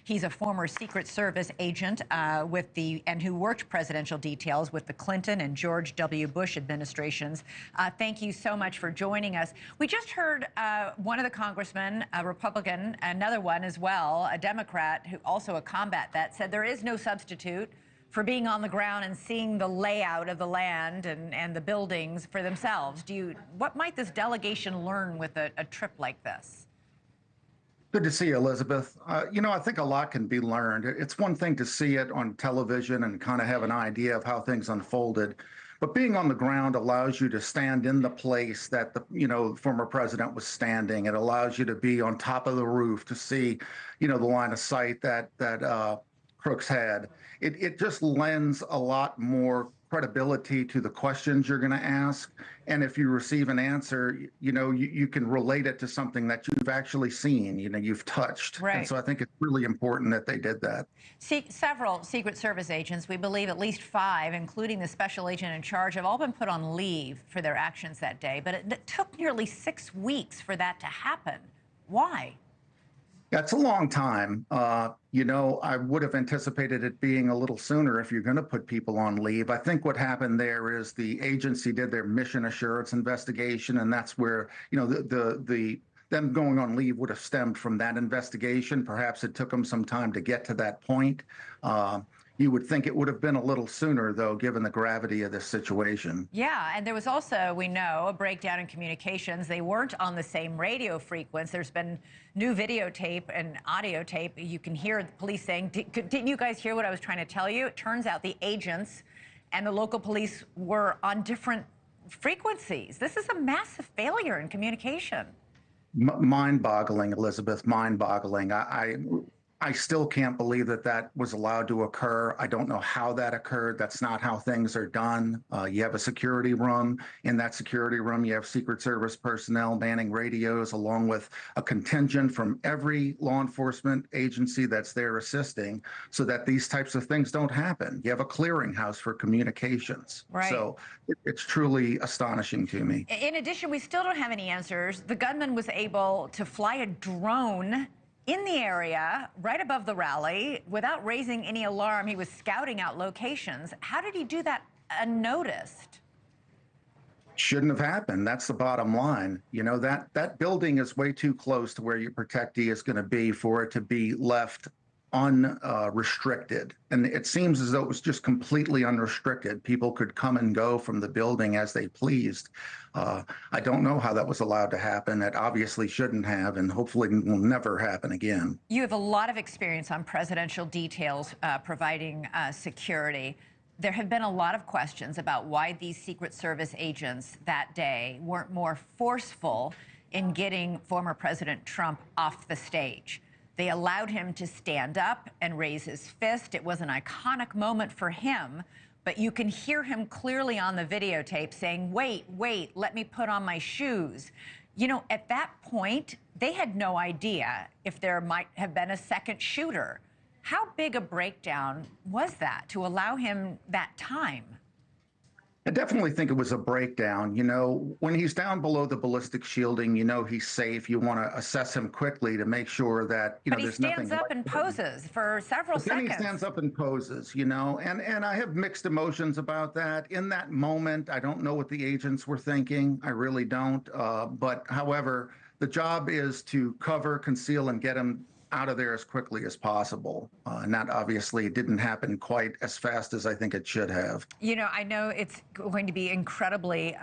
He's a former Secret Service agent and who worked presidential details with the Clinton and George W. Bush administrations. Thank you so much for joining us. We just heard one of the congressmen, a Republican, another one as well, a Democrat, who also a combat vet, said there is no substitute for being on the ground and seeing the layout of the land and the buildings for themselves. What might this delegation learn with a trip like this? Good to see you, Elizabeth. I think a lot can be learned. It's one thing to see it on television and kind of have an idea of how things unfolded, but being on the ground allows you to stand in the place that the former president was standing. It allows you to be on top of the roof to see, the line of sight that Crooks had. It just lends a lot more credibility to the questions you're going to ask. And if you receive an answer, you can relate it to something that you've actually seen, you've touched. Right. And so I think it's really important that they did that. Several Secret Service agents, we believe at least 5, including the special agent in charge, have all been put on leave for their actions that day. But it took nearly 6 weeks for that to happen. Why? That's a long time. I would have anticipated it being a little sooner if you're going to put people on leave. I think what happened there is the agency did their mission assurance investigation, and that's where, them going on leave would have stemmed from that investigation. Perhaps it took them some time to get to that point. You would think it would have been a little sooner, though, given the gravity of this situation. Yeah, and there was also, we know, a breakdown in communications. They weren't on the same radio frequency. There's been new videotape and audio tape. You can hear the police saying, didn't you guys hear what I was trying to tell you? It turns out the agents and the local police were on different frequencies. This is a massive failure in communication. Mind-boggling, Elizabeth, mind-boggling. I still can't believe that was allowed to occur. I don't know how that occurred. That's not how things are done. You have a security room. In that security room, you have Secret Service personnel manning radios, along with a contingent from every law enforcement agency that's there assisting, so that these types of things don't happen. You have a clearinghouse for communications. Right. So it's truly astonishing to me. In addition, we still don't have any answers. The gunman was able to fly a drone in the area right above the rally without raising any alarm. He was scouting out locations. How did he do that unnoticed? Shouldn't have happened. That's the bottom line. That building is way too close to where your protectee is going to be for it to be left unrestricted. And it seems as though it was just completely unrestricted. People could come and go from the building as they pleased. I don't know how that was allowed to happen. It obviously shouldn't have, and hopefully will never happen again. You have a lot of experience on presidential details providing security. There have been a lot of questions about why these Secret Service agents that day weren't more forceful in getting former President Trump off the stage. They allowed him to stand up and raise his fist. It was an iconic moment for him, but you can hear him clearly on the videotape saying, wait, let me put on my shoes. At that point, they had no idea if there might have been a second shooter. How big a breakdown was that to allow him that time? I definitely think it was a breakdown. When he's down below the ballistic shielding, he's safe. You want to assess him quickly to make sure that, but there's nothing. But he stands up and poses for several seconds. Then he stands up and poses, and I have mixed emotions about that. In that moment, I don't know what the agents were thinking. I really don't. But however, the job is to cover, conceal, and get him out of there as quickly as possible. And that obviously didn't happen quite as fast as I think it should have. I know it's going to be incredibly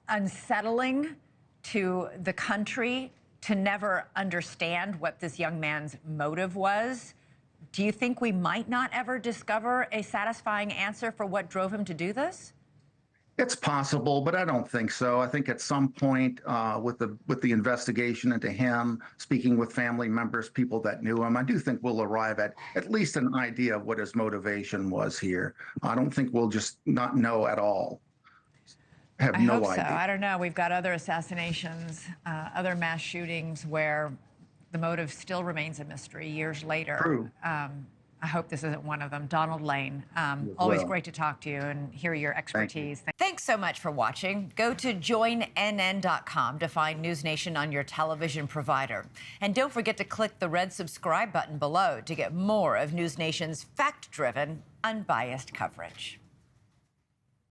unsettling to the country to never understand what this young man's motive was. Do you think we might not ever discover a satisfying answer for what drove him to do this? It's possible, but I don't think so. I think at some point with the investigation into him, speaking with family members, people that knew him, I do think we'll arrive at least an idea of what his motivation was here. I don't think we'll just not know at all. Have no idea. So. I don't know. We've got other assassinations, other mass shootings where the motive still remains a mystery years later. True. I hope this isn't one of them. Donald Lane, always Well, great to talk to you and hear your thank you. expertise. Thanks so much for watching. Go to joinnn.com to find NewsNation on your television provider. And don't forget to click the red subscribe button below to get more of NewsNation's fact-driven, unbiased coverage.